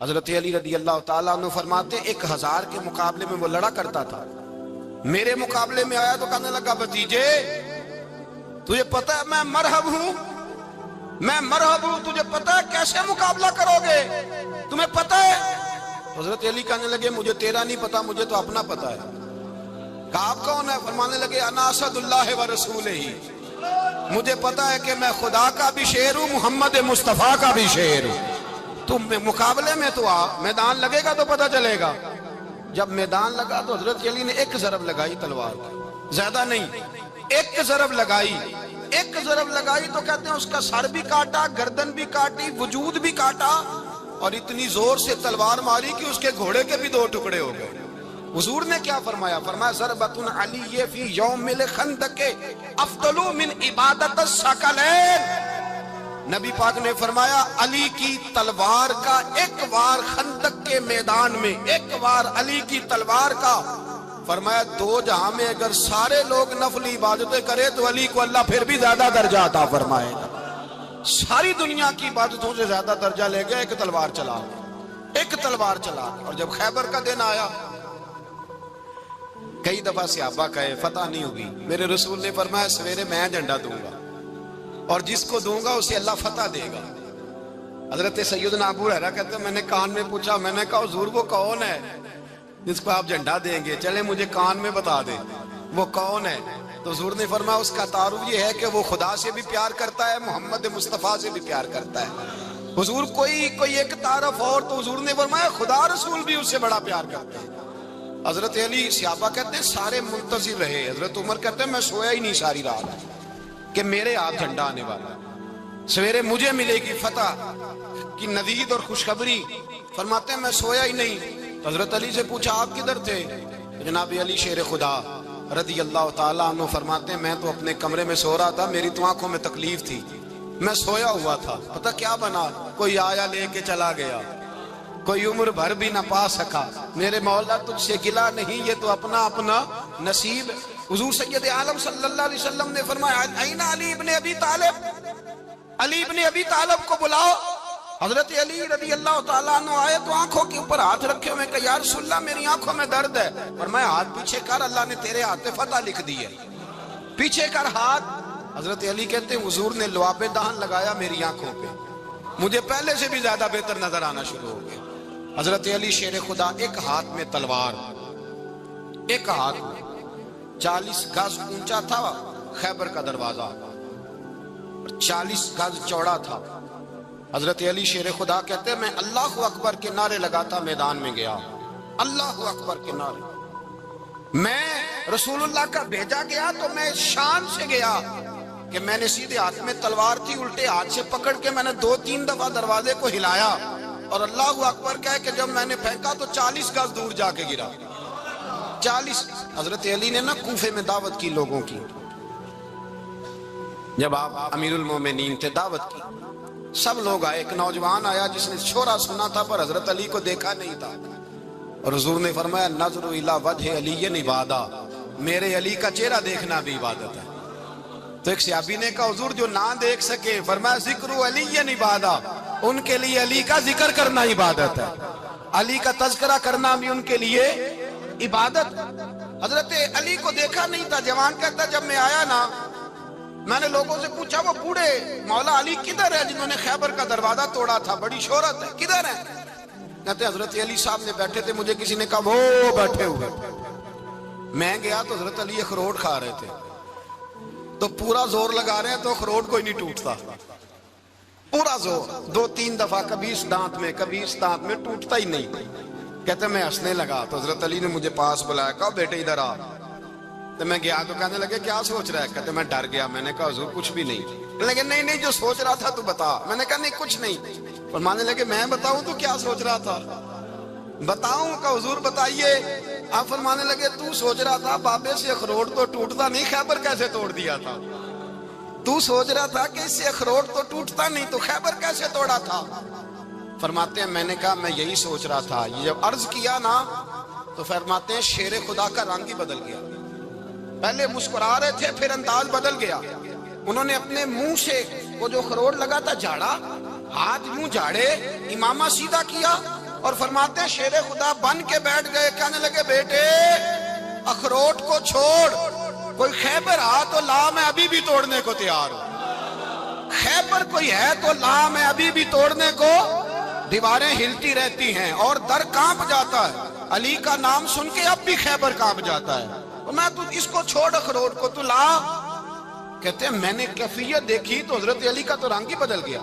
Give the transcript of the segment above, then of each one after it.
حضرت علی رضی اللہ تعالیٰ عنہ فرماتے 1000 کے مقابلے میں وہ لڑا کرتا تھا، میرے مقابلے میں آیا تو کہنے لگا بھتیجے تجھے پتہ ہے میں مرحب ہوں، تجھے پتہ ہے کیسے مقابلہ کرو گے، تمہیں پتہ ہے؟ حضرت علی کہنے لگے مجھے تیرا نہیں پتا، مجھے تو اپنا پتا ہے۔ کہا آپ کون ہے؟ فرمانے لگے انا اسد اللہ و رسولہ، مجھے پتا ہے کہ میں خدا کا بھی شیر ہوں، محمد مصطفیٰ کا بھی شیر ہوں۔ تم مقابلے میں تو آ، میدان لگے گا تو پتہ چلے گا۔ جب میدان لگا تو حضرت علی نے ایک ضرب لگائی تلوار کی، زیادہ نہیں، ایک ضرب لگائی تو کہتے ہیں اس کا سر بھی کاٹا، گردن بھی کاٹی، وجود بھی کاٹا، اور اتنی زور سے تلوار ماری کہ اس کے گھوڑے کے بھی 2 ٹکڑے ہو گئے۔ حضور نے کیا فرمایا؟ فرمایا ضربۃ علی فی یوم الخندق افضل من عبادت الثقلین۔ نبی پاک نے فرمایا علی کی تلوار کا ایک وار خندق کے میدان میں، ایک وار علی کی تلوار کا، فرمایا 2 جہاں میں اگر سارے لوگ نفل عبادتیں کرے تو علی کو اللہ پھر بھی زیادہ درجہ عطا فرمائے گا۔ ساری دنیا کی عبادتوں سے زیادہ درجہ لے گیا، ایک تلوار چلا۔ اور جب خیبر کا دن آیا، کئی دفعہ صحابہ کہے فتح نہیں ہوگی، میرے رسول نے فرمایا سویرے میں جھنڈا دوں گا اور جس کو دوں گا اسے اللہ فتح دے گا۔ حضرت سیدنا ابو ہریرہ کہتے ہیں میں نے کان میں پوچھا، میں نے کہا حضور وہ کون ہے جس کو آپ جھنڈا دیں گے؟ چلے مجھے کان میں بتا دیں وہ کون ہے۔ تو حضور نے فرمایا اس کا تعارف یہ ہے کہ وہ خدا سے بھی پیار کرتا ہے، محمد مصطفیٰ سے بھی پیار کرتا ہے۔ حضور کوئی ایک تعارف اور، تو حضور نے فرمایا خدا رسول بھی اس سے بڑا پیار کرتے ہیں۔ حضرت علی صحابہ کہتے ہیں سارے منتظر رہے، حضرت عمر کہتے ہیں میں سویا ہی نہیں ساری رات کہ میرے ہاتھ جھنڈا آنے والا، سویرے مجھے ملے گی فتح کی نوید اور خوشخبری۔ فرماتے ہیں میں سویا ہی نہیں۔ حضرت علی سے پوچھا آپ کدھر تھے؟ جناب علی شیر خدا رضی اللہ تعالیٰ عنہ فرماتے ہیں میں تو اپنے کمرے میں سو رہا تھا، میری تو آنکھوں میں تکلیف تھی، میں سویا ہوا تھا، پتہ کیا بنا؟ کوئی آیا لے کے چلا گیا، کوئی عمر بھر بھی نہ پا سکا۔ میرے مولا تجھ سے گلا نہیں، یہ تو اپنا نصیب۔ حضور سید عالم صلی اللہ علیہ وسلم نے فرمایا این علی ابن ابی طالب، علی ابن ابی طالب کو بلاؤ۔ حضرت علی رضی اللہ تعالیٰ عنہ آئے تو آنکھوں کے اوپر ہاتھ رکھے ہوئے کہ یا رسول اللہ میری آنکھوں میں درد ہے، فرمایا ہاتھ پیچھے کر، اللہ نے تیرے ہاتھ پہ فتح لکھ دی ہے، پیچھے کر ہاتھ۔ حضرت علی کہتے ہیں حضور نے لعاب دہن لگایا میری آنکھوں پہ، مجھے پہلے سے بھی زیادہ بہتر نظر آنا شروع ہو گیا۔ حضرت علی شیر خدا ایک ہاتھ میں تلوار، ایک ہاتھ میں 40 گز اونچا تھا خیبر کا دروازہ، 40 گز چوڑا تھا۔ حضرت علی شیر خدا کہتے ہیں میں اللہ اکبر کے نعرے لگاتا میدان میں گیا، اللہ اکبر کے نعرے۔ میں رسول اللہ کا بھیجا گیا تو میں شان سے گیا کہ میں نے سیدھے ہاتھ میں تلوار تھی، الٹے ہاتھ سے پکڑ کے میں نے 2-3 دفعہ دروازے کو ہلایا اور اللہ اکبر کہہ کہ جب میں نے پھینکا تو 40 گز دور جا کے گرا۔ 40۔ حضرت علی نے نا کوفے میں دعوت کی لوگوں کی، جب آپ امیر المومنین تھے دعوت کی، سب لوگ آئے، ایک نوجوان آیا جس نے شورا سنا تھا پر حضرت علی کو دیکھا نہیں تھا، اور حضور نے فرمایا نظر الی وجہ علی عبادہ، میرے علی کا چہرہ دیکھنا بھی عبادت ہے۔ تو ایک صحابی نے کہا حضور جو نہ دیکھ سکے، فرمایا ذکر علی عبادہ، ان کے لیے علی کا ذکر کرنا عبادت ہے، علی کا تذکرہ کرنا بھی ان کے لیے عبادت۔ حضرت علی کو دیکھا نہیں تھا، جوان کہتا جب میں آیا نا میں نے لوگوں سے پوچھا وہ بوڑھے مولا علی کدھر ہے جنہوں نے خیبر کا دروازہ توڑا تھا، بڑی شہرت ہے، کدھر ہے؟ کہتے حضرت علی صاحب نے بیٹھے تھے، مجھے کسی نے کہا وہ بیٹھے ہوئے۔ میں گیا تو حضرت علی اخروٹ کھا رہے تھے، تو پورا زور لگا رہے ہیں تو اخروٹ کوئی نہیں ٹوٹتا، پورا زور 2-3 دفعہ، کبھی اس دانت میں کبھی اس دانت میں، ٹوٹتا ہی نہیں۔ کہتے میں ہنسنے لگا تو حضرت علی نے مجھے پاس بلایا، کہا بیٹے ادھر آ۔ تو میں گیا تو کہنے لگے کیا سوچ رہا ہے؟ کہتے میں ڈر گیا، میں نے کہا حضور کچھ بھی نہیں۔ لیکن نہیں جو سوچ رہا تھا تو بتا۔ میں نے کہا نہیں کچھ نہیں۔ فرمانے لگے میں بتاؤں تو کیا سوچ رہا تھا؟ بتاؤں؟ کہ حضور بتائیے۔ آپ فرمانے لگے تو سوچ رہا تھا بابے سے اخروٹ تو ٹوٹتا نہیں، خیبر کیسے توڑ دیا تھا؟ تو سوچ رہا تھا کہ اس سے اخروٹ تو ٹوٹتا نہیں تو خیبر کیسے توڑا تھا؟ فرماتے ہیں میں نے کہا میں یہی سوچ رہا تھا۔ یہ جب عرض کیا نا تو فرماتے ہیں شیر خدا کا رنگ ہی بدل گیا، پہلے مسکرا رہے تھے پھر انداز بدل گیا۔ انہوں نے اپنے منہ سے وہ جو خروٹ لگا تھا جھاڑا، ہاتھ یوں جھاڑے، امامہ سیدھا کیا اور فرماتے ہیں شیر خدا بن کے بیٹھ گئے، کہنے لگے بیٹے اخروٹ کو چھوڑ، کوئی خیبر آ تو لا، میں ابھی بھی توڑنے کو تیار ہوں۔ خیبر کوئی ہے تو لا، میں ابھی بھی توڑنے کو، دیواریں ہلتی رہتی ہیں اور در کانپ جاتا ہے، علی کا نام سن کے اب بھی خیبر کانپ جاتا ہے، میں تو اس کو چھوڑ اخروٹ کو، تو لا۔ کہتے ہیں میں نے کیفیت دیکھی تو حضرت علی کا تو رنگ ہی بدل گیا،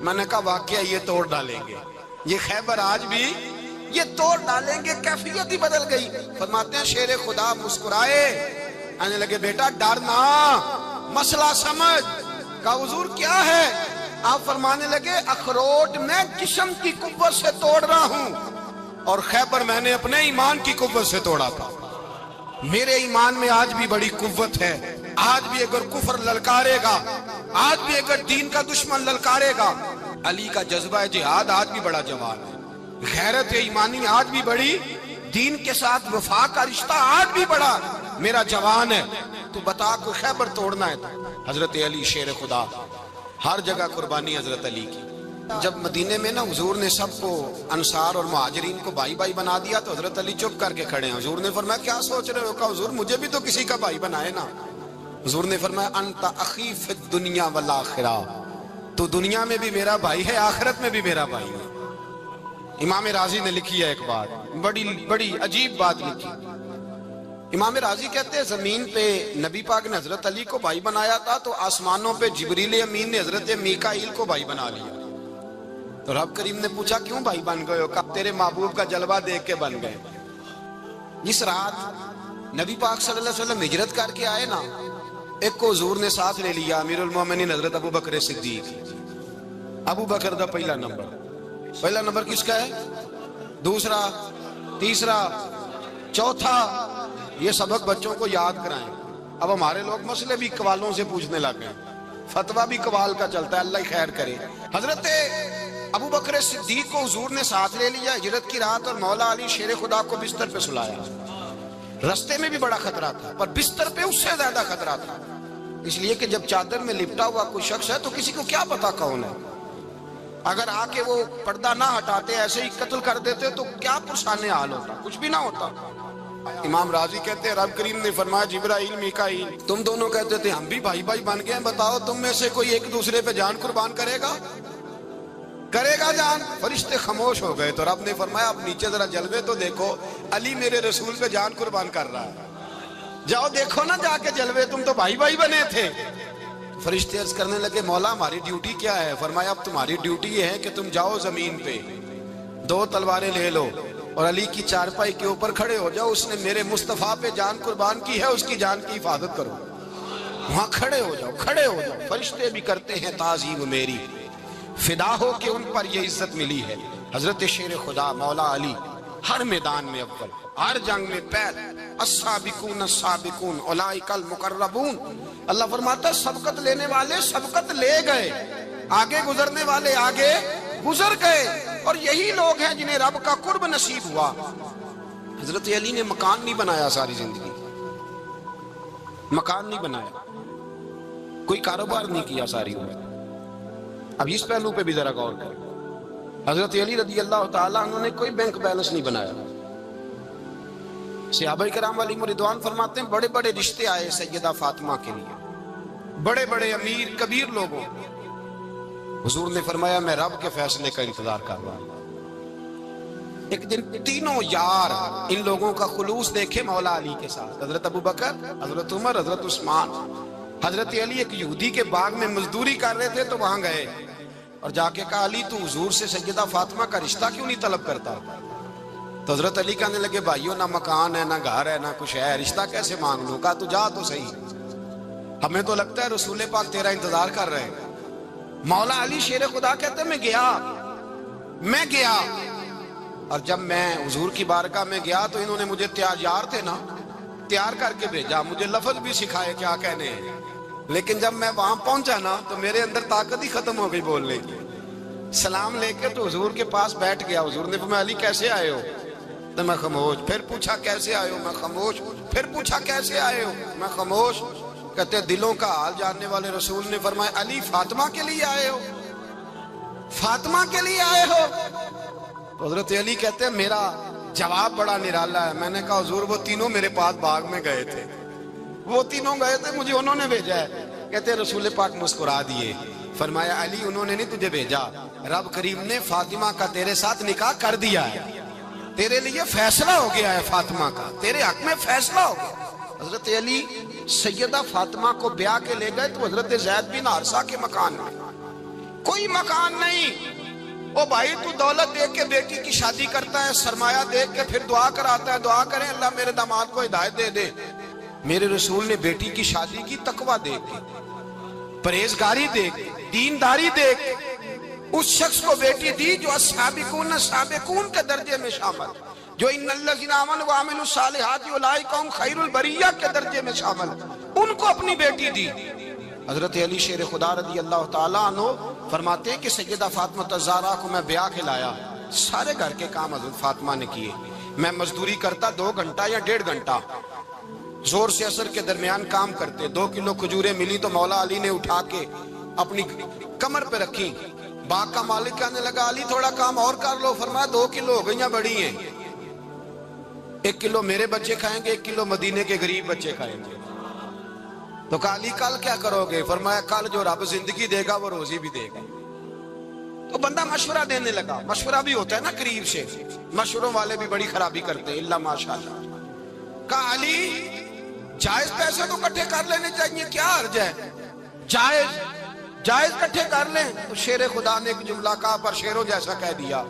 میں نے کہا واقعہ یہ توڑ ڈالیں گے، یہ خیبر آج بھی یہ توڑ ڈالیں گے، کیفیت ہی بدل گئی۔ فرماتے ہیں شیر خدا مسکرائے، آنے لگے بیٹا ڈرنا، مسئلہ سمجھ۔ کہا حضور کیا ہے؟ آپ فرمانے لگے اخروٹ میں جسم کی قوت سے توڑ رہا ہوں اور خیبر میں نے اپنے ایمان کی قوت سے توڑا تھا۔ میرے ایمان میں آج بھی بڑی قوت ہے، آج بھی اگر کفر للکارے گا، آج بھی اگر دین کا دشمن للکارے گا، علی کا جذبہ جہاد آج بھی بڑا جوان ہے، غیرت ایمانی آج بھی بڑی، دین کے ساتھ وفا کا رشتہ آج بھی بڑا میرا جوان ہے۔ تو بتا کوئی خیبر توڑنا ہے تو حضرت علی شیر خدا، ہر جگہ قربانی حضرت علی کی۔ جب مدینے میں نا حضور نے سب کو انصار اور مہاجرین کو بھائی بھائی بنا دیا تو حضرت علی چپ کر کے کھڑے ہیں۔ حضور نے فرمایا کیا سوچ رہے ہو؟ کہا حضور مجھے بھی تو کسی کا بھائی بنائے نا۔ حضور نے فرمایا انت اخی فی الدنیا والآخرہ، تو دنیا میں بھی میرا بھائی ہے، آخرت میں بھی میرا بھائی ہے۔ امام راضی نے لکھی ہے ایک بات، بڑی عجیب بات لکھی۔ امام راضی کہتے ہیں زمین پہ نبی پاک نے حضرت علی کو بھائی بنایا تھا تو آسمانوں پہ جبریل امین نے حضرت میکائیل کو بھائی بنا لیا۔ تو رب کریم نے پوچھا کیوں بھائی بن گئے ہو؟ کہا تیرے محبوب کا جلوہ دیکھ کے بن گئے۔ جس رات نبی پاک صلی اللہ علیہ وسلم ہجرت کر کے آئے نا، ایک کو حضور نے ساتھ لے لیا، امیر المومنین حضرت ابو بکر صدیق۔ ابو بکر دا پہلا نمبر کس کا ہے؟ دوسرا، تیسرا، چوتھا، یہ سبق بچوں کو یاد کرائیں۔ اب ہمارے لوگ مسئلے بھی قوالوں سے پوچھنے لگ گئے، فتویٰ بھی قوال کا چلتا ہے، اللہ خیر کرے۔ حضرت ابو بکر صدیق کو حضور نے ساتھ لے لیا ہجرت کی رات، اور مولا علی شیر خدا کو بستر پہ سلایا۔ رستے میں بھی بڑا خطرہ تھا پر بستر پہ اس سے زیادہ خطرہ تھا، اس لیے کہ جب چادر میں لپٹا ہوا کوئی شخص ہے تو کسی کو کیا پتا کون ہے، اگر آ کے وہ پردہ نہ ہٹاتے ایسے ہی قتل کر دیتے تو کیا پرسانے حال ہوتا، کچھ بھی نہ ہوتا۔ امام راضی کہتے ہیں رب کریم نے فرمایا جبرائیل میکائیل تم دونوں کہتے تھے ہم بھی بھائی بھائی بن گئے ہیں، بتاؤ تم میں سے کوئی ایک دوسرے پہ جان قربان کرے گا جان؟ فرشتے خاموش ہو گئے تو رب نے فرمایا اب نیچے ذرا جلوے تو دیکھو، علی میرے رسول پہ جان قربان کر رہا ہے، جاؤ دیکھو نا جا کے جلوے، تم تو بھائی بھائی بنے تھے۔ فرشتے عرض کرنے لگے مولا ہماری ڈیوٹی کیا ہے؟ فرمایا اب تمہاری ڈیوٹی یہ ہے کہ تم جاؤ زمین پہ 2 تلواریں لے لو اور علی کی چارپائی کے اوپر کھڑے ہو جاؤ، اس نے میرے مصطفیٰ پہ جان قربان کی ہے، اس کی جان کی حفاظت کرو، وہاں کھڑے ہو جاؤ۔ فرشتے بھی کرتے ہیں تعظیم میری، فدا ہو کہ ان پر یہ عزت ملی ہے۔ حضرت شیر خدا مولا علی ہر میدان میں اول، ہر جنگ میں پہل، السابقون السابقون اولئک المقربون۔ اللہ فرماتا ہے سبقت لینے والے سبقت لے گئے، آگے گزرنے والے آگے گزر گئے، اور یہی لوگ ہیں جنہیں رب کا قرب نصیب ہوا۔ حضرت علی نے مکان نہیں بنایا ساری زندگی، مکان نہیں بنایا، کوئی کاروبار نہیں کیا ساری عمر۔ اب اس پہلو پہ بھی ذرا غور کریں، حضرت علی رضی اللہ تعالیٰ عنہ نے کوئی بینک بیلنس نہیں بنایا۔ صحابہ کرام علیہم رضوان فرماتے ہیں بڑے بڑے رشتے آئے سیدہ فاطمہ کے لیے، بڑے بڑے امیر کبیر لوگوں، حضور نے فرمایا میں رب کے فیصلے کا انتظار کر رہا ہوں۔ ایک دن تینوں یار ان لوگوں کا خلوص دیکھے مولا علی کے ساتھ، حضرت ابو بکر، حضرت عمر، حضرت عثمان۔ حضرت علی ایک یہودی کے باغ میں مزدوری کر رہے تھے تو وہاں گئے اور جا کے کہا علی تو حضور سے سیدہ فاطمہ کا رشتہ کیوں نہیں طلب کرتا؟ تو حضرت علی کہنے لگے بھائیو نہ مکان ہے، نہ گھر ہے، نہ کچھ ہے، رشتہ کیسے مانگ لوں؟ کہا تو جا تو صحیح، ہمیں تو لگتا ہے رسول پاک تیرا انتظار کر رہے ہیں۔ مولا علی شیر خدا کہتے میں گیا اور جب میں حضور کی بارگاہ میں گیا تو انہوں نے مجھے یار تھے نا، تیار کر کے بھیجا، مجھے لفظ بھی سکھائے کیا کہنے ہیں، لیکن جب میں وہاں پہنچا نا تو میرے اندر طاقت ہی ختم ہو گئی بولنے کی۔ سلام لے کے تو حضور کے پاس بیٹھ گیا، حضور نے فرمایا علی کیسے آئے ہو؟ تو میں خاموش، پھر پوچھا کیسے آئے ہو؟ میں خاموش، پھر پوچھا کیسے آئے ہو؟ میں خاموش۔ کہتے دلوں کا حال جاننے والے رسول نے فرمایا علی فاطمہ کے لیے آئے ہو؟ فاطمہ کے لیے آئے ہو؟ تو حضرت علی کہتے ہیں میرا جواب بڑا نرالا ہے. میں نے کہا حضور وہ تینوں میرے پاس باغ میں گئے تھے, وہ تینوں گئے تھے, مجھے انہوں نے بھیجا ہے. کہتے ہیں رسول پاک مسکرا دیے, فرمایا علی انہوں نے نہیں تجھے بھیجا, رب کریم نے فاطمہ کا تیرے ساتھ نکاح کر دیا ہے, تیرے لیے فیصلہ ہو گیا ہے فاطمہ کا, تیرے حق میں فیصلہ ہو گیا. حضرت علی سیدہ فاطمہ کو بیاہ کے لے گئے تو حضرت زید بن حارثہ کے مکان میں, کوئی مکان نہیں. او بھائی تو دولت دیکھ کے بیٹی کی شادی کرتا ہے, سرمایہ دیکھ کے پھر دعا کراتا ہے, دعا کریں اللہ میرے داماد کو ہدایت دے دے. میرے رسول نے بیٹی کی شادی کی تقوی دیکھ کے, پرہیزگاری دیکھ کے, دینداری دیکھ کے اس شخص کو بیٹی دی جو السابقون السابقون کے درجے میں شامل, جو ان الذین آمنوا وعملوا الصالحات اولئک هم خیر البریہ کے درجے میں شامل, ان کو اپنی بیٹی دی. حضرت علی شیر خدا رضی اللہ تعالیٰ عنہ فرماتے ہیں کہ سیدہ فاطمہ الزہرا کو میں بیاہ کے لایا, سارے گھر کے کام حضرت فاطمہ نے کیے. میں مزدوری کرتا 2 گھنٹہ یا 1.5 گھنٹہ, زور سے عصر کے درمیان کام کرتے. 2 کلو کھجوریں ملی تو مولا علی نے اٹھا کے اپنی کمر پہ رکھی. باغ کا مالک کہنے لگا علی تھوڑا کام اور کر لو. فرمایا 2 کلو ہو گئیاں بڑی ہیں, 1 کلو میرے بچے کھائیں گے, 1 کلو مدینے کے غریب بچے کھائیں گے. تو کہا علی کل کیا کرو گے؟ فرمایا کل جو رب زندگی دے گا وہ روزی بھی دے گا. تو بندہ مشورہ دینے لگا. مشورہ بھی ہوتا ہے نا قریب سے, مشوروں والے بھی بڑی خرابی کرتے ہیں اللہ ماشاءاللہ. کہا علی جائز پیسے تو کٹھے کر لینے چاہیے, کیا حرج ہے, جائز کٹھے کر لیں. تو شیر خدا نے ایک جملہ کہا پر شیروں جیسا کہہ دیا.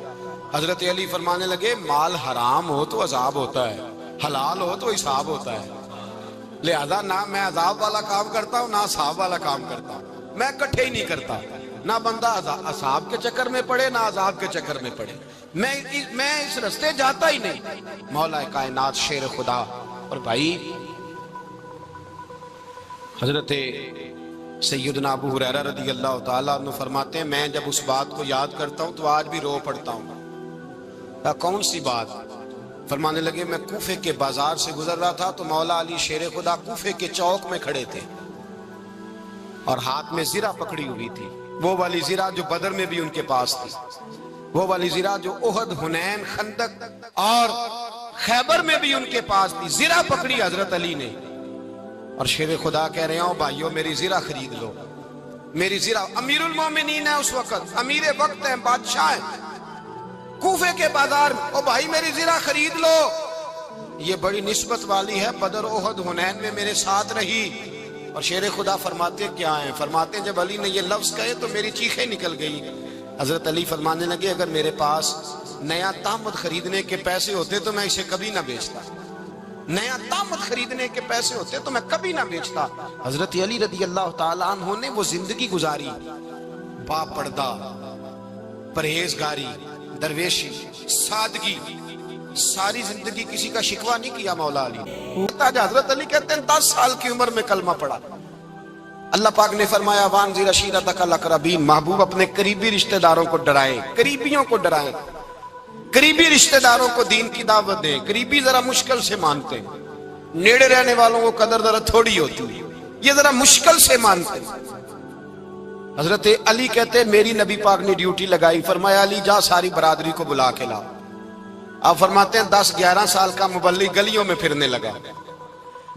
حضرت علی فرمانے لگے مال حرام ہو تو عذاب ہوتا ہے, حلال ہو تو حساب ہوتا ہے. لہذا نہ میں عذاب والا کام کرتا ہوں نہ حساب والا کام کرتا ہوں, میں کٹھے ہی نہیں کرتا. نہ بندہ حساب کے چکر میں پڑے نہ عذاب کے چکر میں پڑے, میں اس رستے جاتا ہی نہیں. مولا کائنات شیر خدا. اور بھائی حضرت سیدنا ابو ہریرہ رضی اللہ تعالیٰ عنہ فرماتے ہیں میں جب اس بات کو یاد کرتا ہوں تو آج بھی رو پڑتا ہوں. کون سی بات؟ فرمانے لگے میں کوفے کے بازار سے گزر رہا تھا تو مولا علی شیر خدا کوفے کے چوک میں کھڑے تھے اور ہاتھ میں زرہ پکڑی ہوئی تھی, وہ والی زرہ جو بدر میں بھی ان کے پاس تھی, وہ والی زرہ جو احد, حنین, خندق اور خیبر میں بھی ان کے پاس تھی. زرہ پکڑی حضرت علی نے اور شیر خدا کہہ رہے ہوں بھائیو میری زرہ خرید لو. میری زرہ, امیر المومنین ہے اس وقت, امیر وقت ہیں, بادشاہ ہیں, کوفے کے بازار میں, او بھائی میری زرہ خرید لو. یہ بڑی نسبت والی ہے, بدر, احد, حنین میں میرے ساتھ رہی. اور شیر خدا فرماتے کیا ہیں؟ فرماتے ہیں جب علی نے یہ لفظ کہے تو میری چیخیں نکل گئی. حضرت علی فرمانے لگے اگر میرے پاس نیا تامت خریدنے کے پیسے ہوتے تو میں اسے کبھی نہ بیچتا, نیا تامت خریدنے کے پیسے ہوتے تو میں کبھی نہ بیچتا. حضرت علی رضی اللہ تعالیٰ عنہ نے وہ زندگی گزاری, با پردہ, پرہیزگاری, درویشی, سادگی, ساری زندگی کسی کا شکوہ نہیں کیا مولا علی نے. حضرت علی کہتے ہیں 10 سال کی عمر میں کلمہ پڑھا. اللہ پاک نے فرمایا وانذر عشیرتک الاقربین, محبوب اپنے قریبی رشتہ داروں کو ڈرائیں, قریبیوں کو ڈرائیں, قریبی رشتہ داروں کو دین کی دعوت دیں. قریبی ذرا مشکل سے مانتے ہیں, نیڑے رہنے والوں کو قدر ذرا تھوڑی ہوتی ہے, یہ ذرا مشکل سے مانتے ہیں. حضرت علی کہتے ہیں میری نبی پاک نے ڈیوٹی لگائی, فرمایا علی جا ساری برادری کو بلا کے لا. آپ فرماتے ہیں 10-11 سال کا مبلغ گلیوں میں پھرنے لگا,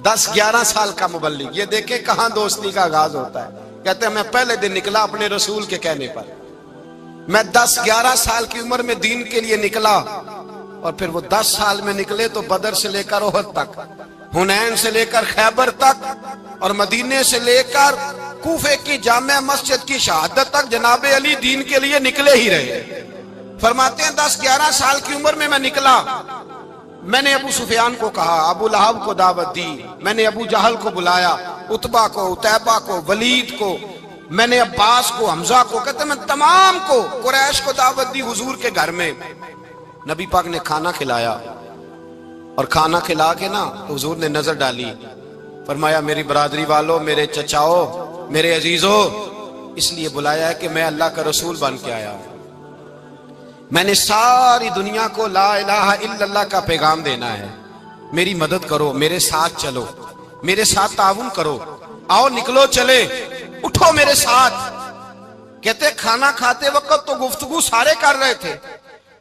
10-11 سال کا مبلغ. یہ دیکھیں کہاں دوستی کا آغاز ہوتا ہے. کہتے ہیں میں پہلے دن نکلا اپنے رسول کے کہنے پر, میں 10-11 سال کی عمر میں دین کے لیے نکلا, اور پھر وہ 10 سال میں نکلے تو بدر سے لے کر احد تک, حنین سے لے کر خیبر تک, اور مدینے سے لے کر کوفے کی جامع مسجد کی شہادت تک جناب علی دین کے لیے نکلے ہی رہے. فرماتے ہیں 10-11 سال کی عمر میں نکلا. میں نے ابو سفیان کو کہا, ابو لہب کو دعوت دی, میں نے ابو جہل کو بلایا, عتبہ کو, عتیبہ کو, ولید کو, میں نے عباس کو, حمزہ کو, کہتے میں تمام کو, قریش کو دعوت دی حضور کے گھر میں. نبی پاک نے کھانا کھلایا, اور کھانا کھلا کے نا حضور نے نظر ڈالی, فرمایا میری برادری والوں, میرے چچاؤ, میرے عزیزو, اس لیے بلایا ہے کہ میں اللہ کا رسول بن کے آیا ہوں. میں نے ساری دنیا کو لا الہ الا اللہ کا پیغام دینا ہے, میری مدد کرو, میرے ساتھ چلو, میرے ساتھ تعاون کرو, آؤ نکلو چلے, اٹھو میرے ساتھ. کہتے کھانا کھاتے وقت تو گفتگو سارے کر رہے تھے,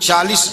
40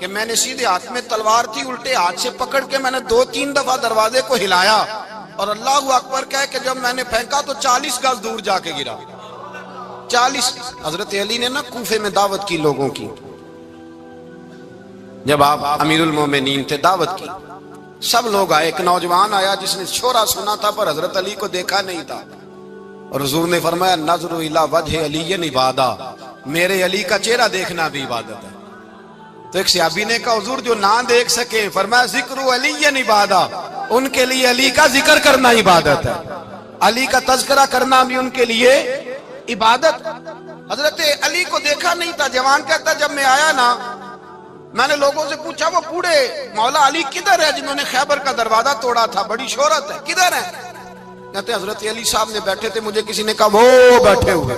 کہ میں نے سیدھے ہاتھ میں تلوار تھی، الٹے ہاتھ سے پکڑ کے میں نے 2-3 دفعہ دروازے کو ہلایا اور اللہ اکبر کہہ کہ جب میں نے پھینکا تو 40 گز دور جا کے گرا۔ 40۔ حضرت علی نے نا کوفے میں دعوت کی لوگوں کی، جب آپ امیر المومنین تھے، دعوت کی، سب لوگ آئے۔ ایک نوجوان آیا جس نے شورا سنا تھا پر حضرت علی کو دیکھا نہیں تھا، اور حضور نے فرمایا نظر الی وجہ علی عبادہ، میرے علی کا چہرہ دیکھنا بھی عبادت ہے۔ تو ایک صحابی نے کہا حضور جو نہ دیکھ سکے، فرمایا ذکر علی عبادہ، ان کے لیے علی کا ذکر کرنا عبادت ہے، علی کا تذکرہ کرنا بھی ان کے لیے عبادت۔ حضرت علی کو دیکھا نہیں تھا۔ جوان کہتا جب میں آیا نا، میں نے لوگوں سے پوچھا وہ بوڑھے مولا علی کدھر ہے جنہوں نے خیبر کا دروازہ توڑا تھا، بڑی شہرت ہے، کدھر ہے؟ کہتے حضرت علی صاحب نے بیٹھے تھے، مجھے کسی نے کہا وہ بیٹھے ہوئے۔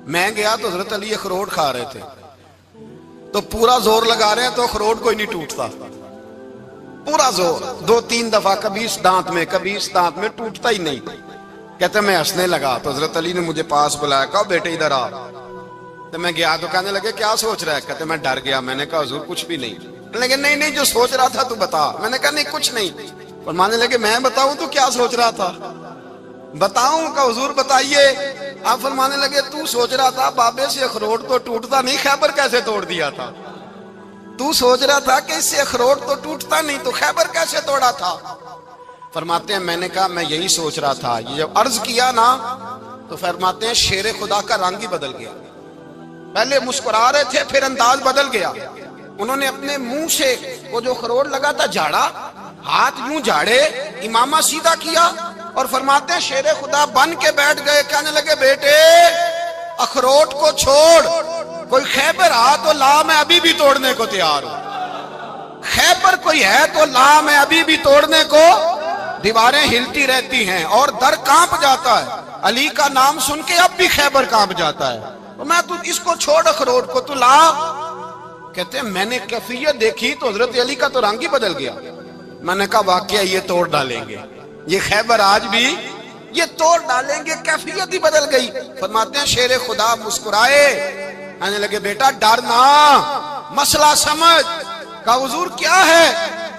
میں گیا تو حضرت علی اخروٹ کھا رہے تھے، تو پورا زور لگا رہے ہیں تو اخروٹ کوئی نہیں ٹوٹتا، پورا زور 2-3 دفعہ، کبھی اس دانت میں کبھی اس دانت میں، ٹوٹتا ہی نہیں۔ کہتے میں ہنسنے لگا تو حضرت علی نے مجھے پاس بلایا، کہا بیٹے ادھر آ۔ تو میں گیا تو کہنے لگے کیا سوچ رہا ہے؟ کہتے میں ڈر گیا۔ میں نے کہا حضور کچھ بھی نہیں۔ لیکن نہیں جو سوچ رہا تھا تو بتا۔ میں نے کہا نہیں کچھ نہیں۔ فرمانے لگے میں بتاؤں تو کیا سوچ رہا تھا؟ بتاؤں؟ کہ حضور بتائیے۔ آپ فرمانے لگے تو سوچ رہا تھا بابے سے اخروٹ تو ٹوٹتا نہیں، خیبر کیسے توڑ دیا تھا؟ تو سوچ رہا تھا کہ اس سے اخروٹ تو ٹوٹتا نہیں تو خیبر کیسے توڑا تھا؟ فرماتے ہیں میں نے کہا میں یہی سوچ رہا تھا۔ یہ جب عرض کیا نا تو فرماتے ہیں شیر خدا کا رنگ ہی بدل گیا، پہلے مسکرا رہے تھے پھر انداز بدل گیا۔ انہوں نے اپنے منہ سے وہ جو خروٹ لگا تھا جھاڑا، ہاتھ یوں جھاڑے، امامہ سیدھا کیا، اور فرماتے ہیں شیر خدا بن کے بیٹھ گئے۔ کہنے لگے بیٹے اخروٹ کو چھوڑ، کوئی خیبر آ تو لا، میں ابھی بھی توڑنے کو تیار ہوں۔ خیبر کوئی ہے تو لا، میں ابھی بھی توڑنے کو۔ دیواریں ہلتی رہتی ہیں اور در کانپ جاتا ہے، علی کا نام سن کے اب بھی خیبر کانپ جاتا ہے، تو میں تو اس کو چھوڑ اخروٹ کو تو لا۔ کہتے ہیں میں نے کیفیت دیکھی تو حضرت علی کا تو رنگ ہی بدل گیا۔ میں نے کہا واقعہ یہ توڑ ڈالیں گے، یہ خیبر آج بھی یہ توڑ ڈالیں گے، کیفیت ہی بدل گئی۔ فرماتے ہیں شیر خدا مسکرائے، کہنے لگے بیٹا ڈرنا، مسئلہ سمجھ۔ کہا حضور کیا ہے؟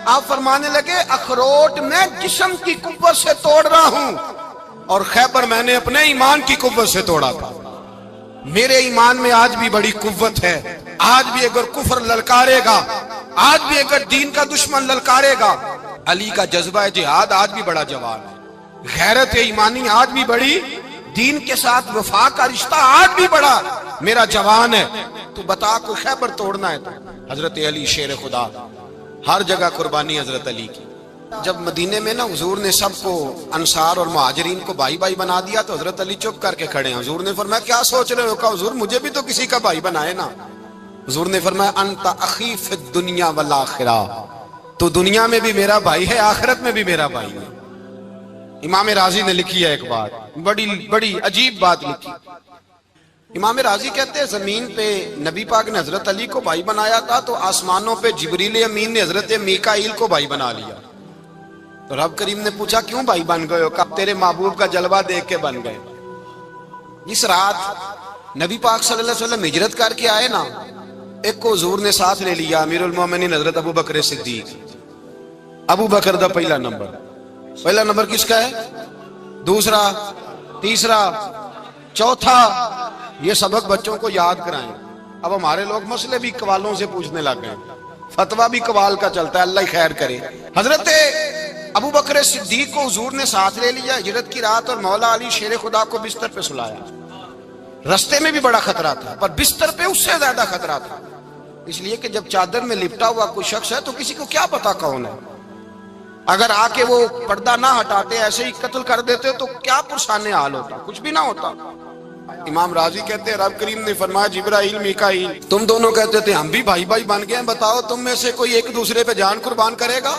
آپ فرمانے لگے اخروٹ میں جسم کی قوت سے توڑ رہا ہوں، اور خیبر میں نے اپنے ایمان کی قوت سے توڑا تھا۔ میرے ایمان میں آج بھی بڑی قوت ہے، آج بھی اگر کفر للکارے گا، آج بھی اگر دین کا دشمن للکارے گا، علی کا جذبہ جہاد آج بھی بڑا جوان ہے، غیرت ایمانی آج بھی بڑی، دین کے ساتھ وفا کا رشتہ آج بھی بڑا میرا جوان ہے۔ تو بتا کوئی خیبر توڑنا ہے تو حضرت علی شیر خدا، ہر جگہ قربانی حضرت علی کی۔ جب مدینے میں نا حضور نے سب کو انصار اور مہاجرین کو بھائی بھائی بنا دیا تو حضرت علی چپ کر کے کھڑے ہیں۔ حضور نے فرمایا کیا سوچ رہے ہو؟ کہا حضور مجھے بھی تو کسی کا بھائی بنائے نا۔ حضور نے فرمایا انت اخی فی الدنیا والآخرہ، تو دنیا میں بھی میرا بھائی ہے، آخرت میں بھی میرا بھائی ہے۔ امام راضی نے لکھی ہے ایک بات، بڑی عجیب بات لکھی۔ امام راضی کہتے ہیں زمین پہ نبی پاک نے حضرت علی کو بھائی بنایا تھا تو آسمانوں پہ جبریل امین نے حضرت میکائیل کو بھائی بنا لیا۔ تو رب کریم نے پوچھا کیوں بھائی بن گئے ہو؟ کہا تیرے محبوب کا جلوہ دیکھ کے بن گئے۔ جس رات نبی پاک صلی اللہ علیہ وسلم ہجرت کر کے آئے نا، ایک کو حضور نے ساتھ لے لیا، امیر المومنین حضرت ابو بکر صدیق۔ ابو بکر دا پہلا نمبر کس کا ہے؟ دوسرا، تیسرا، چوتھا، یہ سبق بچوں کو یاد کرائیں۔ اب ہمارے لوگ مسئلے بھی قوالوں سے پوچھنے لگ گئے، فتویٰ بھی قوال کا چلتا ہے، اللہ خیر کرے۔ حضرت ابو بکر صدیق کو حضور نے ساتھ لے لیا ہجرت کی رات، اور مولا علی شیر خدا کو بستر پہ سلایا۔ رستے میں بھی بڑا خطرہ تھا پر بستر پہ اس سے زیادہ خطرہ تھا، اس لیے کہ جب چادر میں لپٹا ہوا کوئی شخص ہے تو کسی کو کیا پتا کون ہے، اگر آ کے وہ پردہ نہ ہٹاتے ایسے ہی قتل کر دیتے تو کیا پرسان حال ہوتا، کچھ بھی نہ ہوتا۔ امام راضی کہتے ہیں رب کریم نے فرمایا جبرائیل میکائیل تم دونوں کہتے تھے ہم بھی بھائی بھائی بن گئے ہیں، بتاؤ تم میں سے کوئی ایک دوسرے پہ جان قربان کرے گا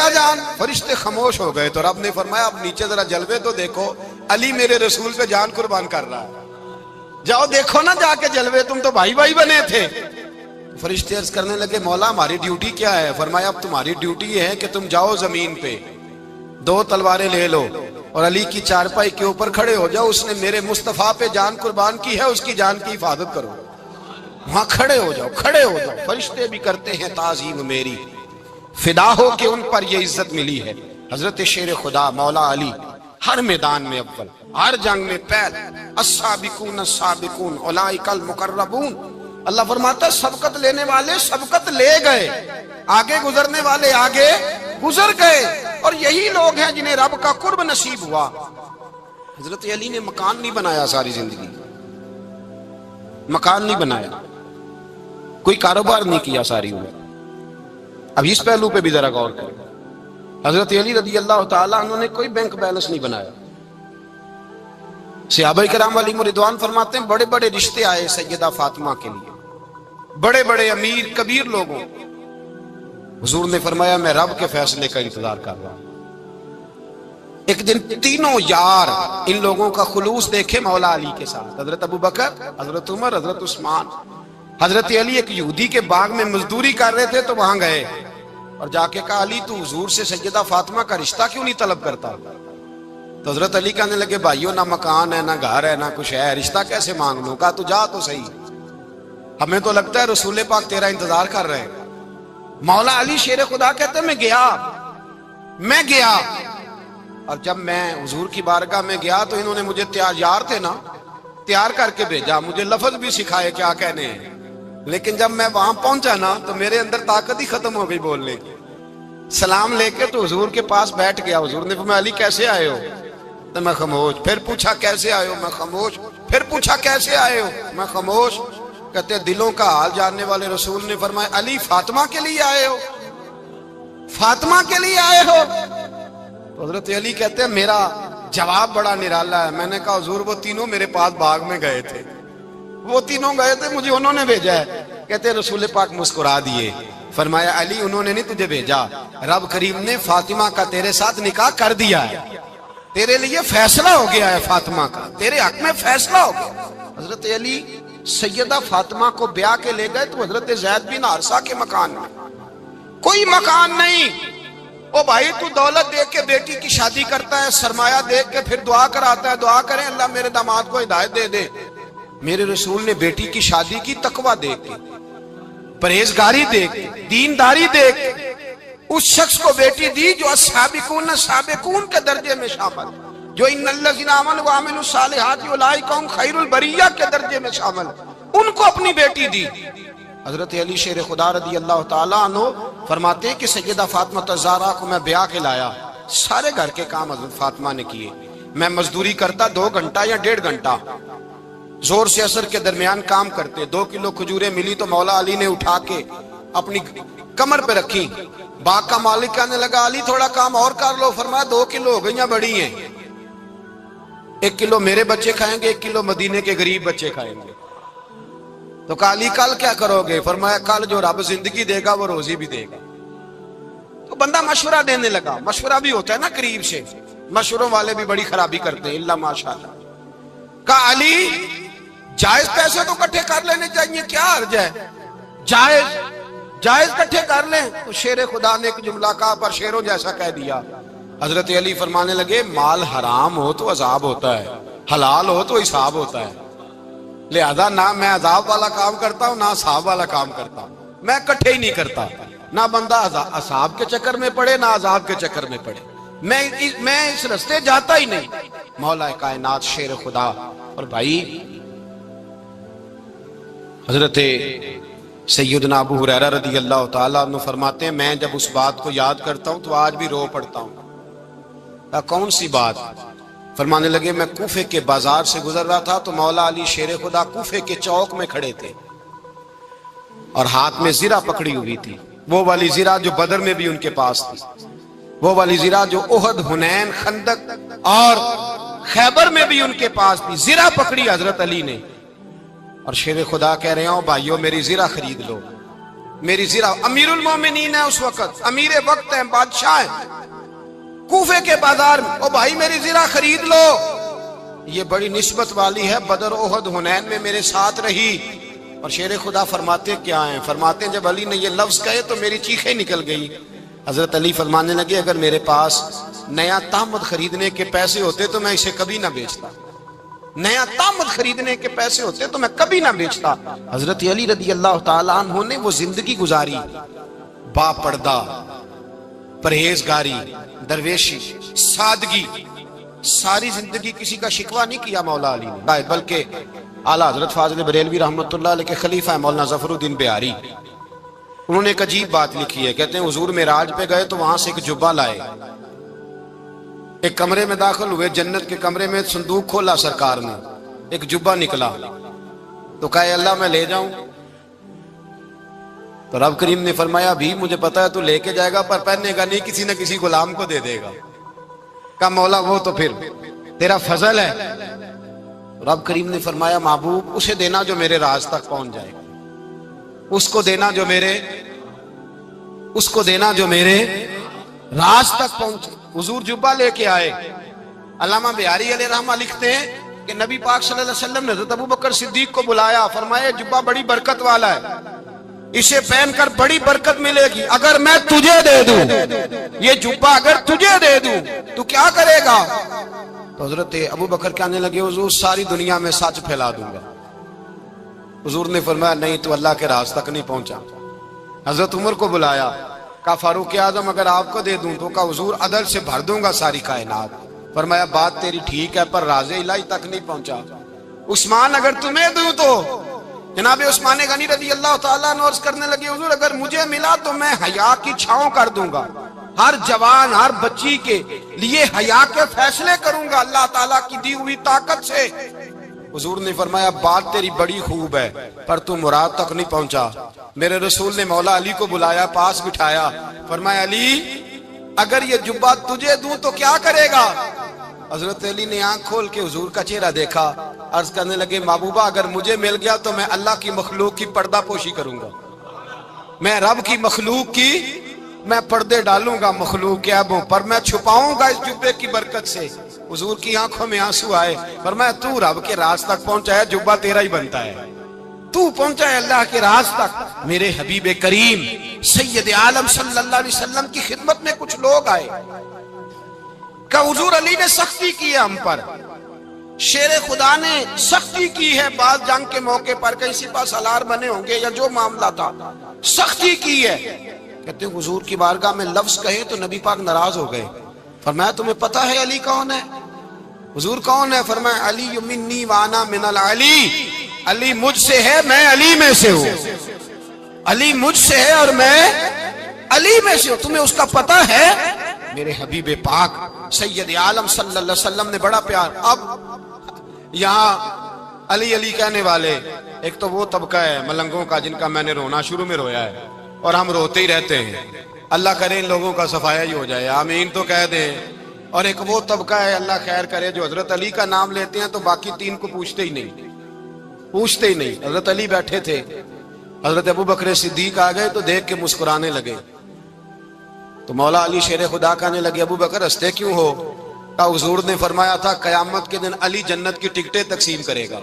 جان؟ فرشتے خاموش ہو گئے تو رب نے فرمایا اب نیچے ذرا جلوے تو دیکھو، علی میرے رسول پہ جان قربان کر رہا ہے، جاؤ دیکھو نا جا کے جلوے، تم تو بھائی بھائی بنے تھے۔ فرشتے عرض کرنے لگے مولا ہماری ڈیوٹی کیا ہے؟ فرمایا اب تمہاری ڈیوٹی یہ ہے کہ تم جاؤ زمین پہ 2 تلواریں لے لو اور علی کی چارپائی کے اوپر کھڑے ہو جاؤ، اس نے میرے مصطفیٰ پہ جان قربان کی ہے، اس کی جان کی حفاظت کرو۔ وہاں کھڑے ہو جاؤ، کھڑے ہو جاؤ، فرشتے بھی کرتے ہیں تعظیم میری، فدا ہو کہ ان پر یہ عزت ملی ہے۔ حضرت شیر خدا مولا علی ہر میدان میں اول، ہر جنگ میں پہل، السابقون السابقون اولئک المقربون۔ اللہ فرماتا ہے سبقت لینے والے سبقت لے گئے، آگے گزرنے والے آگے گزر گئے، اور یہی لوگ ہیں جنہیں رب کا قرب نصیب ہوا۔ حضرت علی نے مکان نہیں بنایا ساری زندگی، مکان نہیں بنایا، کوئی کاروبار نہیں کیا ساری عمر۔ اب اس پہلو پہ بھی ذرا غور کریں، حضرت علی رضی اللہ تعالیٰ عنہ نے کوئی بینک بیلنس نہیں بنایا۔ صحابہ کرام علیہم رضوان فرماتے ہیں بڑے بڑے رشتے آئے سیدہ فاطمہ کے لیے، بڑے بڑے امیر کبیر لوگوں، حضور نے فرمایا میں رب کے فیصلے کا انتظار کر رہا ہوں۔ ایک دن تینوں یار ان لوگوں کا خلوص دیکھے مولا علی کے ساتھ، حضرت ابوبکر، حضرت عمر، حضرت عثمان۔ حضرت علی ایک یہودی کے باغ میں مزدوری کر رہے تھے تو وہاں گئے اور جا کے کہا علی تو حضور سے سیدہ فاطمہ کا رشتہ کیوں نہیں طلب کرتا؟ تو حضرت علی کہنے لگے بھائیو نہ مکان ہے، نہ گھر ہے، نہ کچھ ہے، رشتہ کیسے مانگ لوں؟ کہا تو جا تو صحیح، ہمیں تو لگتا ہے رسول پاک تیرا انتظار کر رہے ہیں۔ مولا علی شیر خدا کہتے ہیں میں گیا اور جب میں حضور کی بارگاہ میں گیا تو انہوں نے مجھے تیار تھے نا، تیار کر کے بھیجا، مجھے لفظ بھی سکھائے کیا کہنے ہیں، لیکن جب میں وہاں پہنچا نا تو میرے اندر طاقت ہی ختم ہو گئی بولنے کی۔ سلام لے کے تو حضور کے پاس بیٹھ گیا، حضور نے فرمایا علی کیسے آئے ہو؟ تو میں خاموش، پھر پوچھا کیسے آئے ہو؟ میں خاموش، پھر پوچھا کیسے آئے ہو؟ میں خاموش۔ کہتے دلوں کا حال جاننے والے رسول نے فرمایا علی فاطمہ کے لیے آئے ہو؟ فاطمہ کے لیے آئے ہو؟ تو حضرت علی کہتے ہیں میرا جواب بڑا نرالا ہے۔ میں نے کہا حضور وہ تینوں میرے پاس باغ میں گئے تھے، وہ تینوں گئے تھے، مجھے انہوں نے بھیجا ہے۔ کہتے رسول پاک مسکرا دیے، فرمایا علی انہوں نے نہیں تجھے بھیجا، رب کریم نے فاطمہ کا تیرے ساتھ نکاح کر دیا ہے، تیرے لیے فیصلہ ہو گیا ہے، فاطمہ کا تیرے حق میں فیصلہ ہو گیا۔ حضرت علی سیدہ فاطمہ کو بیاہ کے لے گئے تو حضرت زید بن حارثہ کے مکان میں، کوئی مکان نہیں۔ او بھائی تو دولت دیکھ کے بیٹی کی شادی کرتا ہے، سرمایہ دیکھ کے پھر دعا کراتا ہے، دعا کریں اللہ میرے داماد کو ہدایت دے دے۔ میرے رسول نے بیٹی کی شادی کی تقوی دیکھ کے، پرہیزگاری دیکھ کے، دینداری دیکھ کے اس شخص کو بیٹی دی جو السابقون السابقون کے درجے میں شامل، جو ان الذین آمنوا وعملوا الصالحات اولئک هم خیر البریہ کے درجے میں شامل، ان کو اپنی بیٹی دی۔ حضرت علی شیر خدا رضی اللہ تعالیٰ عنہ فرماتے ہیں کہ سیدہ فاطمہ الزہرا کو میں بیاہ کے لایا، سارے گھر کے کام حضرت فاطمہ نے کیے، میں مزدوری کرتا 2 گھنٹہ یا 1.5 گھنٹہ، زور سے عصر کے درمیان کام کرتے، 2 کلو کھجوریں ملی تو مولا علی نے اٹھا کے اپنی کمر پہ رکھی۔ باغ کا مالک کہنے لگا علی تھوڑا کام اور کر لو، فرمایا 2 کلو ہو گئیں بڑی ہیں، 1 کلو میرے بچے کھائیں گے، 1 کلو مدینے کے غریب بچے کھائیں گے۔ تو کہا علی کل کیا کرو گے؟ فرمایا کل جو رب زندگی دے گا وہ روزی بھی دے گا۔ تو بندہ مشورہ دینے لگا، مشورہ بھی ہوتا ہے نا قریب سے، مشوروں والے بھی بڑی خرابی کرتے ہیں اللہ ماشاءاللہ۔ کہا علی جائز پیسے تو کٹھے کر لینے چاہیے، کیا حرج ہے، جائز کٹھے کر لیں۔ تو شیر خدا نے ایک جملہ کہا پر شیروں جیسا کہہ دیا۔ حضرت علی فرمانے لگے مال حرام ہو تو عذاب ہوتا ہے، حلال ہو تو حساب ہوتا ہے، لہذا نہ میں عذاب والا کام کرتا ہوں نہ حساب والا کام کرتا ہوں، میں کٹھے ہی نہیں کرتا، نہ بندہ حساب کے چکر میں پڑے نہ عذاب کے چکر میں پڑے، میں اس رستے جاتا ہی نہیں۔ مولا کائنات شیر خدا۔ اور بھائی حضرت سیدنا ابو ہریرہ رضی اللہ تعالیٰ عنہ فرماتے ہیں میں جب اس بات کو یاد کرتا ہوں تو آج بھی رو پڑتا ہوں۔ کون سی بات؟ فرمانے لگے میں کوفے کے بازار سے گزر رہا تھا تو مولا علی شیر خدا کوفے کے چوک میں کھڑے تھے اور ہاتھ میں زرہ پکڑی ہوئی تھی، وہ والی زرہ جو بدر میں بھی ان کے پاس تھی، وہ والی زرہ جو احد، حنین، خندق اور خیبر میں بھی ان کے پاس تھی۔ زرہ پکڑی حضرت علی نے اور شیر خدا کہہ رہے ہوں بھائیو میری زرہ خرید لو، میری زرہ۔ امیر المومنین ہے اس وقت، امیر وقت ہیں، بادشاہ ہیں، کوفے کے بازار میں، او بھائی میری زرہ خرید لو، یہ بڑی نسبت والی ہے، بدر، احد، حنین میں میرے ساتھ رہی۔ اور شیر خدا فرماتے کیا ہیں؟ فرماتے ہیں جب علی نے یہ لفظ کہے تو میری چیخیں نکل گئی۔ حضرت علی فرمانے لگے اگر میرے پاس نیا تہمت خریدنے کے پیسے ہوتے تو میں اسے کبھی نہ بیچتا، نیا تامت خریدنے کے پیسے ہوتے تو میں کبھی نہ بیچتا۔ حضرت علی رضی اللہ تعالیٰ عنہ نے وہ زندگی گزاری، با پردہ، پرہیزگاری، درویشی، سادگی، ساری زندگی کسی کا شکوہ نہیں کیا مولا علی نے، بلکہ اعلیٰ حضرت فاضل بریلوی رحمۃ اللہ علیہ کے خلیفہ مولانا ظفر الدین بہاری، انہوں نے ایک عجیب بات لکھی ہے، کہتے ہیں حضور معراج پہ گئے تو وہاں سے ایک جبہ لائے، ایک کمرے میں داخل ہوئے، جنت کے کمرے میں صندوق کھولا سرکار نے، ایک جبہ نکلا تو کہا اللہ میں لے جاؤں؟ تو رب کریم نے فرمایا بھی مجھے پتا ہے تو لے کے جائے گا پر پہننے گا نہیں، کسی نہ کسی غلام کو دے دے گا۔ کہا مولا وہ تو پھر تیرا فضل ہے۔ رب کریم نے فرمایا محبوب اسے دینا جو میرے راز تک پہنچ جائے گا، اس کو دینا جو میرے راز تک پہنچے۔ حضور جبہ لے کے آئے۔ علامہ بہاری علیہ رحمہ لکھتے ہیں کہ نبی پاک صلی اللہ علیہ وسلم نے حضرت ابوبکر صدیق کو بلایا، فرمایا جبہ بڑی برکت والا ہے، اسے پہن کر بڑی برکت ملے گی، اگر میں تجھے دے دوں، یہ جبہ اگر تجھے دے دوں تو کیا کرے گا؟ تو حضرت ابوبکر کہنے لگے حضور ساری دنیا میں سچ پھیلا دوں گا۔ حضور نے فرمایا نہیں تو اللہ کے راز تک نہیں پہنچا۔ حضرت عمر کو بلایا، کہا فاروق اعظم اگر آپ کو دے دوں تو کہا حضور عدل سے بھر دوں گا ساری کائنات۔ فرمایا بات تیری ٹھیک ہے پر راز الہی تک نہیں پہنچا۔ عثمان اگر تمہیں دوں تو جناب عثمان غنی رضی اللہ تعالیٰ عنہ عرض کرنے لگے حضور اگر مجھے ملا تو میں حیا کی چھاؤں کر دوں گا، ہر جوان ہر بچی کے لیے حیا کے فیصلے کروں گا اللہ تعالیٰ کی دی ہوئی طاقت سے۔ حضور نے فرمایا بات تیری بڑی خوب ہے پر تو مراد تک نہیں پہنچا۔ میرے رسول نے مولا علی کو بلایا، پاس بٹھایا، فرمایا علی اگر یہ جبہ تجھے دوں تو کیا کرے گا؟ حضرت علی نے آنکھ کھول کے حضور کا چہرہ دیکھا، عرض کرنے لگے محبوبہ اگر مجھے مل گیا تو میں اللہ کی مخلوق کی پردہ پوشی کروں گا، میں رب کی مخلوق کی میں پردے ڈالوں گا مخلوق کے عیبوں پر، میں چھپاؤں گا اس جبے کی برکت سے۔ حضور کی آنکھوں میں آنسو آئے، فرمایا تو رب کے راز تک پہنچا ہے، جبہ تیرا ہی بنتا ہے، تو پہنچا ہے اللہ کے راز تک۔ میرے حبیب کریم سید عالم صلی اللہ علیہ وسلم کی خدمت میں کچھ لوگ آئے کہ حضور علی نے سختی کی ہے ہم پر، شیر خدا نے سختی کی ہے، بعض جنگ کے موقع پر کہیں سپاہ سالار بنے ہوں گے یا جو معاملہ تھا سختی کی ہے۔ کہتے ہیں حضور کی بارگاہ میں لفظ کہے تو نبی پاک ناراض ہو گئے۔ فرمایا تمہیں پتا ہے علی کون ہے؟ حضور کون ہے؟ فرمایا علی منی وانا من العلی، علی مجھ سے ہے میں علی میں سے ہوں، علی مجھ سے ہے اور میں علی میں سے ہوں، تمہیں اس کا پتہ ہے؟ میرے حبیب پاک سید عالم صلی اللہ علیہ وسلم نے بڑا پیار۔ اب یہاں علی علی کہنے والے ایک تو وہ طبقہ ہے ملنگوں کا جن کا میں نے رونا شروع میں رویا ہے اور ہم روتے ہی رہتے ہیں، اللہ کرے ان لوگوں کا صفایا ہی ہو جائے، آمین تو کہہ دیں۔ اور ایک وہ طبقہ ہے اللہ خیر کرے جو حضرت علی کا نام لیتے ہیں تو باقی تین کو پوچھتے ہی نہیں۔ حضرت علی بیٹھے تھے، حضرت ابوبکر صدیق آ گئے تو دیکھ کے مسکرانے لگے، تو مولا علی شیر خدا کہنے لگے ابوبکر ہنستے کیوں ہو؟ کہا حضور نے فرمایا تھا قیامت کے دن علی جنت کی ٹکٹیں تقسیم کرے گا۔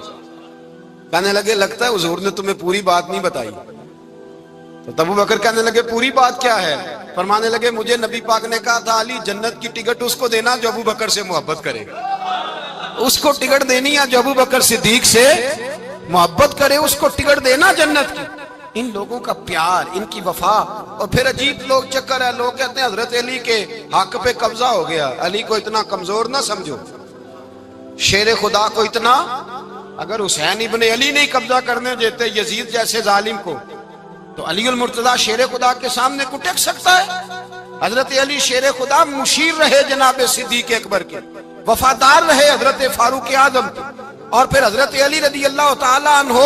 کہنے لگے لگتا ہے حضور نے تمہیں پوری بات نہیں بتائی۔ تو ابوبکر کہنے لگے پوری بات کیا ہے؟ فرمانے لگے مجھے نبی پاک نے کہا تھا علی جنت کی ٹکٹ اس کو دینا جو ابوبکر سے محبت کرے گا، اس کو ٹکٹ دینی ہے جو ابوبکر صدیق سے محبت کرے، اس کو ٹکٹ دینا جنت کی۔ ان لوگوں کا پیار، ان کی وفا۔ اور پھر عجیب لوگ چکر ہے، لوگ کہتے ہیں حضرت علی کے حق پہ قبضہ ہو گیا، علی کو اتنا کمزور نہ سمجھو، شیر خدا کو اتنا، اگر حسین ابن علی نہیں قبضہ کرنے دیتے یزید جیسے ظالم کو تو علی المرتضی شیر خدا کے سامنے کو ٹک سکتا ہے؟ حضرت علی شیر خدا مشیر رہے جناب صدیق اکبر کے، وفادار رہے حضرت فاروق اعظم کے، اور پھر حضرت علی رضی اللہ تعالیٰ عنہ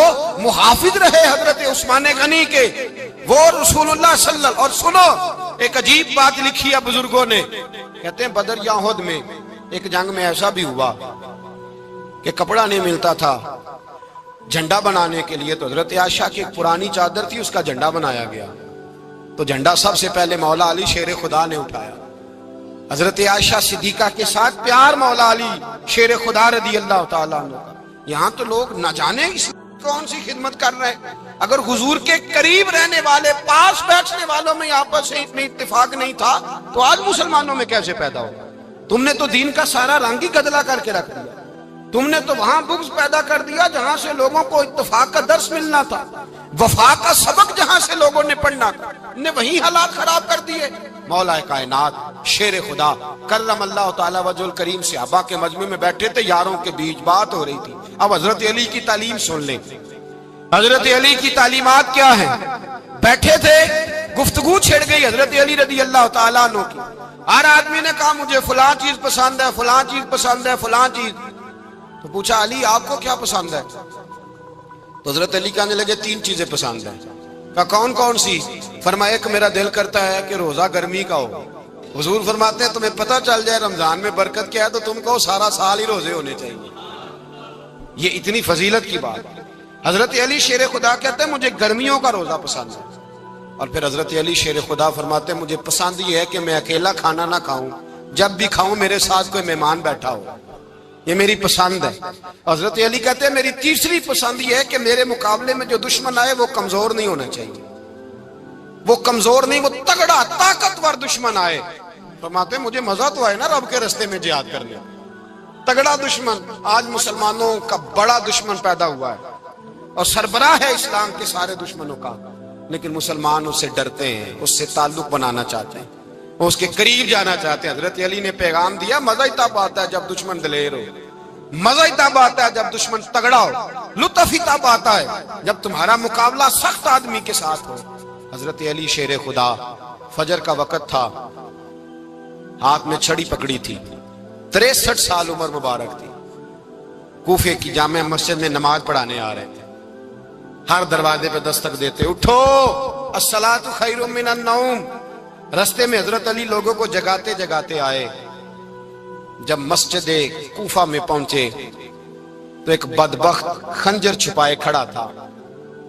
محافظ رہے حضرت عثمان غنی کے، وہ رسول اللہ صلی اللہ علیہ وسلم۔ اور سنو ایک عجیب بات لکھی ہے بزرگوں نے، کہتے ہیں بدر یا احد میں ایک جنگ میں ایسا بھی ہوا کہ کپڑا نہیں ملتا تھا جھنڈا بنانے کے لیے، تو حضرت عائشہ کی ایک پرانی چادر تھی اس کا جھنڈا بنایا گیا، تو جھنڈا سب سے پہلے مولا علی شیر خدا نے اٹھایا۔ حضرت عائشہ صدیقہ کے ساتھ پیار مولا علی شیر خدا رضی اللہ تعالیٰ عنہ۔ یہاں تو لوگ نہ جانے کون سی خدمت کر رہے ہیں، اگر حضور کے قریب رہنے والے پاس بیٹھنے والوں میں آپس میں اتفاق نہیں تھا تو آج مسلمانوں میں کیسے پیدا ہو؟ تم نے تو دین کا سارا رنگ ہی گدلا کر کے رکھ دیا۔ تم نے تو وہاں بغض پیدا کر دیا جہاں سے لوگوں کو اتفاق کا درس ملنا تھا، وفا کا سبق جہاں سے لوگوں نے پڑھنا تھا، نے وہی حالات خراب کر دیے۔ مولا کائنات شیر خدا کرم اللہ تعالی وجہ الکریم صحابہ کے مجمع میں بیٹھے تھے، یاروں کے بیچ بات ہو رہی تھی۔ اب حضرت علی کی تعلیم سن لیں، حضرت علی کی تعلیمات کیا ہیں۔ بیٹھے تھے، گفتگو چھڑ گئی حضرت علی رضی اللہ تعالیٰ عنہ کی۔ ہر آدمی نے کہا مجھے فلاں چیز پسند ہے، فلاں چیز پسند ہے، فلاں چیز۔ تو پوچھا علی آپ کو کیا پسند ہے؟ تو حضرت علی کہنے لگے 3 چیزیں پسند ہیں۔ کہا کون کون سی؟ فرمایا ایک میرا دل کرتا ہے کہ روزہ گرمی کا ہو۔ حضور فرماتے ہیں تمہیں پتہ چل جائے رمضان میں برکت کیا ہے تو تم کہو سارا سال ہی روزے ہونے چاہیے۔ یہ اتنی فضیلت کی بات۔ حضرت علی شیر خدا کہتے ہیں مجھے گرمیوں کا روزہ پسند ہے۔ اور پھر حضرت علی شیر خدا فرماتے ہیں مجھے پسند یہ ہے کہ میں اکیلا کھانا نہ کھاؤں، جب بھی کھاؤں میرے ساتھ کوئی مہمان بیٹھا ہو، یہ میری پسند ہے۔ حضرت علی کہتے ہیں میری تیسری پسند یہ ہے کہ میرے مقابلے میں جو دشمن آئے وہ کمزور نہیں ہونا چاہیے، وہ کمزور نہیں، وہ تگڑا طاقتور دشمن آئے۔ فرماتے ہیں مجھے مزہ تو آئے نا رب کے رستے میں جہاد کرنے۔ تگڑا دشمن، آج مسلمانوں کا بڑا دشمن پیدا ہوا ہے اور سربراہ ہے اسلام کے سارے دشمنوں کا، لیکن مسلمان اس سے ڈرتے ہیں، اس سے تعلق بنانا چاہتے ہیں، وہ اس کے قریب جانا چاہتے ہیں۔ حضرت علی نے پیغام دیا مزہ ہی تب آتا ہے جب دشمن دلیر ہو، مزہ ہی تب آتا ہے جب دشمن تگڑا ہو، لطف ہی تب آتا ہے جب تمہارا مقابلہ سخت آدمی کے ساتھ ہو۔ حضرت علی شیر خدا، فجر کا وقت تھا، ہاتھ میں چھڑی پکڑی تھی، 63 سال عمر مبارک تھی، کوفے کی جامع مسجد میں نماز پڑھانے آ رہے تھے۔ ہر دروازے پہ دستک دیتے اٹھو الصلاۃ خیر من النوم۔ رستے میں حضرت علی لوگوں کو جگاتے جگاتے آئے۔ جب مسجد کوفہ میں پہنچے تو ایک بدبخت خنجر چھپائے کھڑا تھا،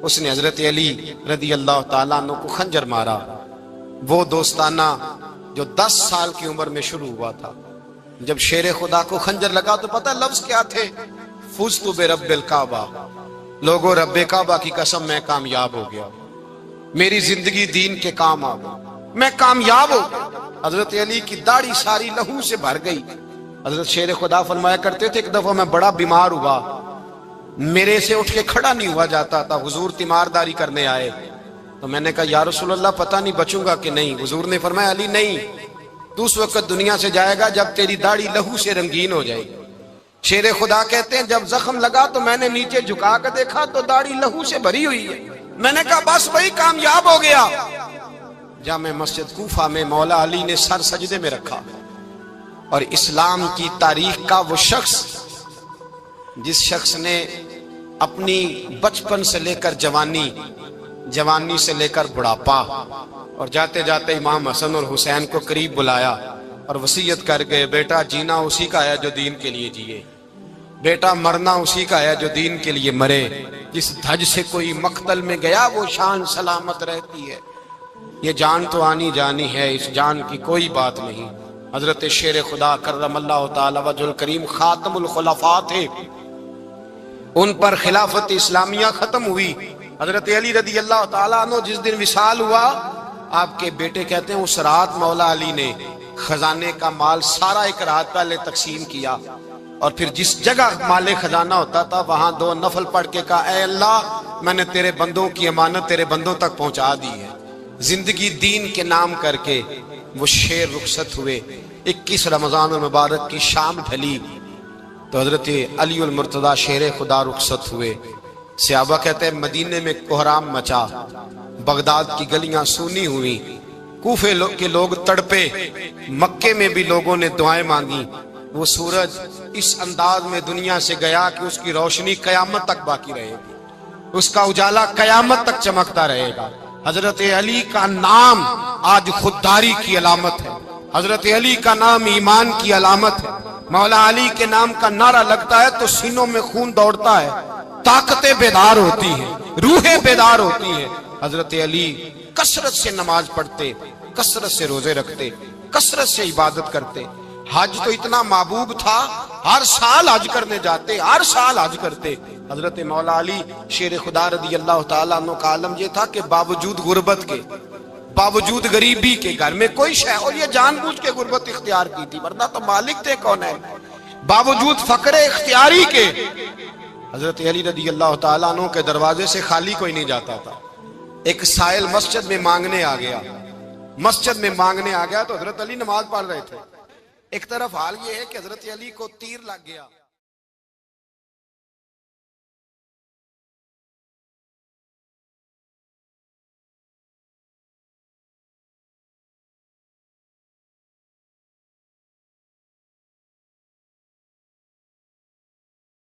اس نے حضرت علی رضی اللہ تعالیٰ عنہ کو خنجر مارا۔ وہ دوستانہ جو 10 سال کی عمر میں شروع ہوا تھا، جب شیر خدا کو خنجر لگا تو پتہ لفظ کیا تھے؟ فزت برب الکعبہ، لوگوں رب کعبہ کی قسم میں کامیاب ہو گیا، میری زندگی دین کے کام آ گئی، میں کامیاب ہو گیا۔ حضرت علی کی داڑھی ساری لہو سے بھر گئی۔ حضرت شیر خدا فرمایا کرتے تھے ایک دفعہ میں بڑا بیمار ہوا، میرے سے اٹھ کے کھڑا نہیں ہوا جاتا تھا، حضور تیمارداری کرنے آئے تو میں نے کہا یا رسول اللہ پتہ نہیں بچوں گا کہ نہیں۔ حضور نے فرمایا علی نہیں، تو اس وقت دنیا سے جائے گا جب تیری داڑھی لہو سے رنگین ہو جائے گی۔ شیر خدا کہتے ہیں جب زخم لگا تو میں نے نیچے جھکا کر دیکھا تو داڑھی لہو سے بھری ہوئی ہے، میں نے کہا بس وہی کامیاب ہو گیا۔ جامع مسجد کوفہ میں مولا علی نے سر سجدے میں رکھا، اور اسلام کی تاریخ کا وہ شخص جس شخص نے اپنی بچپن سے لے کر جوانی، جوانی سے لے کر بڑھاپا، اور جاتے جاتے امام حسن اور حسین کو قریب بلایا اور وصیت کر گئے بیٹا جینا اسی کا ہے جو دین کے لیے جیے، بیٹا مرنا اسی کا ہے جو دین کے لیے مرے، جس دھج سے کوئی مقتل میں گیا وہ شان سلامت رہتی ہے، یہ جان تو آنی جانی ہے، اس جان کی کوئی بات نہیں۔ حضرت شیر خدا کرم اللہ تعالی وجہ الکریم خاتم الخلفاء تھے، ان پر خلافت اسلامیہ ختم ہوئی۔ حضرت علی رضی اللہ تعالیٰ عنہ جس دن وصال ہوا، آپ کے بیٹے کہتے ہیں اس رات مولا علی نے خزانے کا مال سارا ایک رات پہلے تقسیم کیا، اور پھر جس جگہ مال خزانہ ہوتا تھا وہاں 2 نفل پڑھ کے کہا اے اللہ میں نے تیرے بندوں کی امانت تیرے بندوں تک پہنچا دی ہے۔ زندگی دین کے نام کر کے وہ شیر رخصت ہوئے۔ 21 رمضان المبارک کی شام ڈھلی تو حضرت علی المرتضی شیر خدا رخصت ہوئے۔ صحابہ کہتے ہیں مدینے میں کوہرام مچا، بغداد کی گلیاں سونی ہوئی، کوفے کے لوگ تڑپے، مکے میں بھی لوگوں نے دعائیں مانگی۔ وہ سورج اس انداز میں دنیا سے گیا کہ اس کی روشنی قیامت تک باقی رہے گی، اس کا اجالا قیامت تک چمکتا رہے گا۔ حضرت علی کا نام آج خودداری کی علامت ہے، حضرت علی کا نام ایمان کی علامت ہے۔ مولا علی کے نام کا نعرہ لگتا ہے تو سینوں میں خون دوڑتا ہے، طاقتیں بیدار ہوتی ہیں، روحیں بیدار ہوتی ہیں۔ حضرت علی کثرت سے نماز پڑھتے، کثرت سے روزے رکھتے، کثرت سے عبادت کرتے۔ حج تو اتنا محبوب تھا، ہر سال حج کرنے جاتے، ہر سال حج کرتے۔ حضرت مولا علی شیر خدا رضی اللہ تعالیٰ عنہ کا عالم یہ تھا کہ باوجود غربت کے، باوجود غریبی کے، گھر میں کوئی شے، اور یہ جان بوجھ کے غربت اختیار کی تھی ورنہ تو مالک تھے کون ہے۔ باوجود فقر اختیاری کے حضرت علی رضی اللہ تعالیٰ عنہ کے دروازے سے خالی کوئی نہیں جاتا تھا. ایک سائل مسجد میں مانگنے آ گیا, تو حضرت علی نماز پڑھ رہے تھے. ایک طرف حال یہ ہے کہ حضرت علی کو تیر لگ گیا.